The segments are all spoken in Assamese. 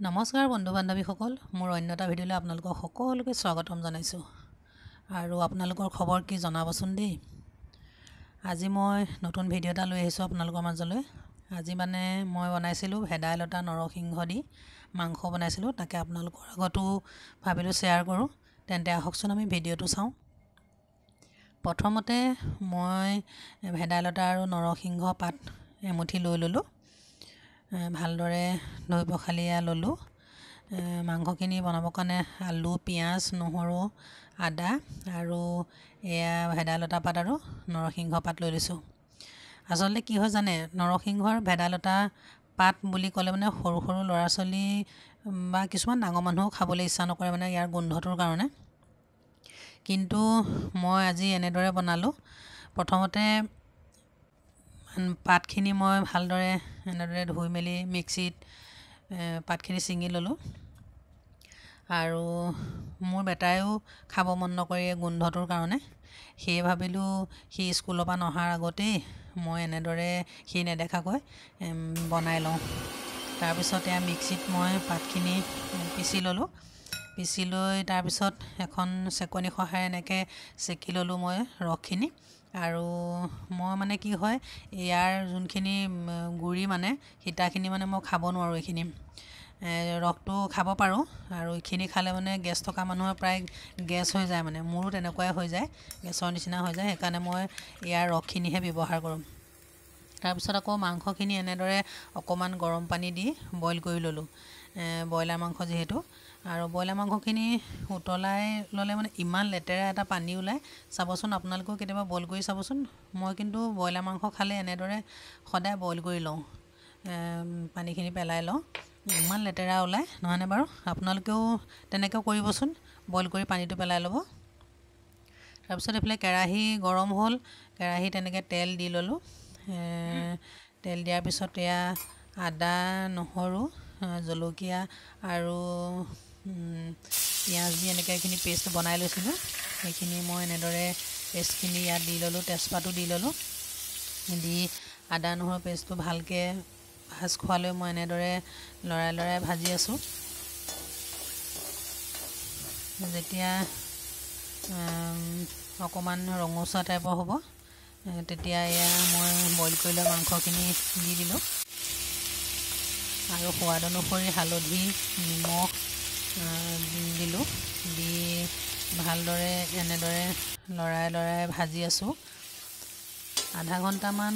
নমস্কাৰ বন্ধু বান্ধৱীসকল, মোৰ অন্য এটা ভিডিঅ'লৈ আপোনালোকক সকলোকে স্বাগতম জনাইছোঁ। আৰু আপোনালোকৰ খবৰ কি জনাবচোন দেই। আজি মই নতুন ভিডিঅ' এটা লৈ আহিছোঁ আপোনালোকৰ মাজলৈ। আজি মই বনাইছিলোঁ ভেদাইলতা নৰসিংহ দি মাংস বনাইছিলোঁ, তাকে আপোনালোকৰ আগতো ভাবিলোঁ শ্বেয়াৰ কৰোঁ। তেন্তে আহকচোন আমি ভিডিঅ'টো চাওঁ। প্ৰথমতে মই ভেদাইলতা আৰু নৰসিংহ পাত এমুঠি লৈ ল'লোঁ। ভালদৰে ধুই পখালি ল'লোঁ। মাংসখিনি বনাবৰ কাৰণে আলু, পিঁয়াজ, নহৰু, আদা আৰু এয়া ভেদাইলতা পাত আৰু নৰসিংহ পাত লৈ লৈছোঁ। আচলতে কি হয় জানে, নৰসিংহৰ ভেদাইলতা পাত বুলি ক'লে সৰু সৰু ল'ৰা ছোৱালী বা কিছুমান ডাঙৰ মানুহো খাবলৈ ইচ্ছা নকৰে ইয়াৰ গোন্ধটোৰ কাৰণে। কিন্তু মই আজি এনেদৰে বনালোঁ। প্ৰথমতে পাতখিনি মই ভালদৰে এনেদৰে ধুই মেলি মিক্সিত পাতখিনি ছিঙি ল'লোঁ। আৰু মোৰ বেটাইও খাব মন নকৰে গোন্ধটোৰ কাৰণে। সেয়ে ভাবিলোঁ সি স্কুলৰ পৰা নহাৰ আগতেই মই এনেদৰে সি নেদেখাকৈ বনাই লওঁ। তাৰপিছত এয়া মিক্সিত মই পাতখিনি পিচি ল'লোঁ। পিচি লৈ তাৰপিছত এখন চেকনি সহায়ৰে এনেকৈ চেকি ল'লোঁ মই ৰসখিনি। আৰু মই কি হয়, ইয়াৰ যোনখিনি গুড়ি সীতাখিনি মই খাব নোৱাৰোঁ। এইখিনি ৰসটো খাব পাৰোঁ, আৰু এইখিনি খালে গেছ থকা মানুহৰ প্ৰায় গেছ হৈ যায়। মোৰো তেনেকুৱাই হৈ যায়, গেছৰ নিচিনা হৈ যায়। সেইকাৰণে মই ইয়াৰ ৰসখিনিহে ব্যৱহাৰ কৰোঁ। তাৰপিছত আকৌ মাংসখিনি এনেদৰে অকণমান গৰম পানী দি বইল কৰি ল'লোঁ। ব্ৰইলাৰ মাংস যিহেতু, আৰু ব্ৰইলাৰ মাংসখিনি উতলাই ল'লে ইমান লেতেৰা এটা পানী ওলায়। চাবচোন আপোনালোকেও কেতিয়াবা বইল কৰি চাবচোন। মই কিন্তু ব্ৰইলাৰ মাংস খালে এনেদৰে সদায় বইল কৰি লওঁ, পানীখিনি পেলাই লওঁ। ইমান লেতেৰা ওলায় নহয়নে বাৰু? আপোনালোকেও তেনেকৈ কৰিবচোন, বইল কৰি পানীটো পেলাই ল'ব। তাৰপিছত এইফালে কেৰাহী গৰম হ'ল। কেৰাহীত তেনেকৈ তেল দি ল'লোঁ। তেল দিয়াৰ পিছত এয়া আদা, নহৰু, জলকীয়া আৰু পিঁয়াজ দি এনেকৈ এইখিনি পেষ্ট বনাই লৈছিলোঁ। সেইখিনি মই এনেদৰে পেষ্টখিনি ইয়াত দি ল'লোঁ। তেজপাতো দি ল'লোঁ। দি আদা নহৰু পেষ্টটো ভালকৈ ভাজ খোৱালৈ মই এনেদৰে লৰাই লৰাই ভাজি আছোঁ। যেতিয়া অকণমান ৰঙচুৱা টাইপৰ হ'ব, তেতিয়া এয়া মই বইল কৰি লোৱা মাংসখিনি দি দিলোঁ। আৰু সোৱাদ অনুসৰি হালধি, নিমখ দিলোঁ। দি ভালদৰে এনেদৰে লৰাই লৰাই ভাজি আছোঁ। আধা ঘণ্টামান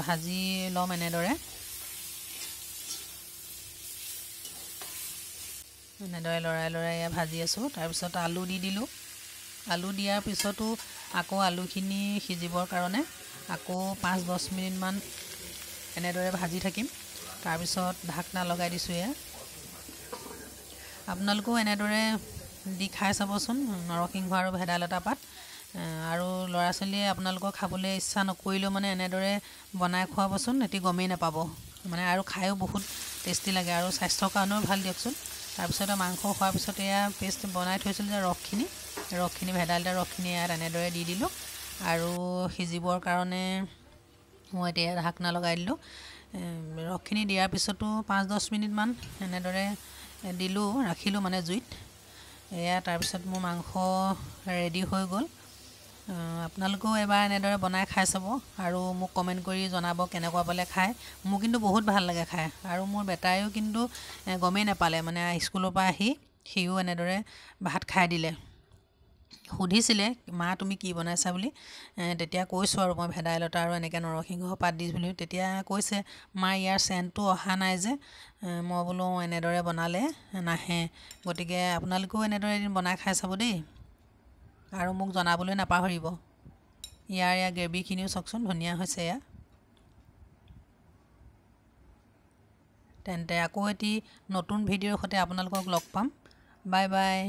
ভাজি ল'ম এনেদৰে লৰাই লৰাই ভাজি আছোঁ। তাৰপিছত আলু দি দিলোঁ। আলু দিয়াৰ পিছতো আকৌ আলুখিনি সিজিবৰ কাৰণে আকৌ 5-10 মিনিটমান এনেদৰে ভাজি থাকিম। তাৰপিছত ঢাকনা লগাই দিছোঁ। আপোনালোকেও এনেদৰে দি খাই চাবচোন, নৰসিংহ আৰু ভেদাইলতা পাত। আৰু ল'ৰা ছোৱালীয়ে আপোনালোকৰ খাবলৈ ইচ্ছা নকৰিলেও এনেদৰে বনাই খুৱাবচোন, সিহঁতি গমেই নাপাব। আৰু খায়ো বহুত টেষ্টি লাগে, আৰু স্বাস্থ্যৰ কাৰণেও ভাল দিয়কচোন। তাৰপিছত মাংস খোৱাৰ পিছত এয়া পেষ্ট বনাই থৈছিলোঁ যে ৰসখিনি ভেদাইলতাৰ ৰসখিনি ইয়াত এনেদৰে দি দিলোঁ। আৰু সিজিবৰ কাৰণে মই এতিয়া ঢাকনা লগাই দিলোঁ। ৰসখিনি দিয়াৰ পিছতো 5-10 মিনিটমান এনেদৰে দিলোঁ, ৰাখিলোঁ জুইত। এয়া তাৰপিছত মোৰ মাংস ৰেডি হৈ গ'ল। আপোনালোকেও এবাৰ এনেদৰে বনাই খাই চাব, আৰু মোক কমেণ্ট কৰি জনাব কেনেকুৱা পালে খাই। মোৰ কিন্তু বহুত ভাল লাগে খাই। আৰু মোৰ বেটাইও কিন্তু গমেই নাপালে, স্কুলৰ পৰা আহি সিও এনেদৰে ভাত খাই দিলে। সুধিছিলে, মা তুমি কি বনাইছা বুলি। তেতিয়া কৈছোঁ আৰু মই ভেদাইলতা আৰু এনেকৈ নৰসিংহ পাত দি বুলি। তেতিয়া কৈছে, মা ইয়াৰ চেণ্টটো অহা নাই যে। মই বোলো এনেদৰে বনালে নাহে। গতিকে আপোনালোকেও এনেদৰে এদিন বনাই খাই চাব দেই, আৰু মোক জনাবলৈ নাপাহৰিব। ইয়াৰ গ্ৰেভিখিনিও চাওকচোন, ধুনীয়া হৈছে। তেন্তে আকৌ এটি নতুন ভিডিঅ'ৰ সৈতে আপোনালোকক লগ পাম। Bye bye.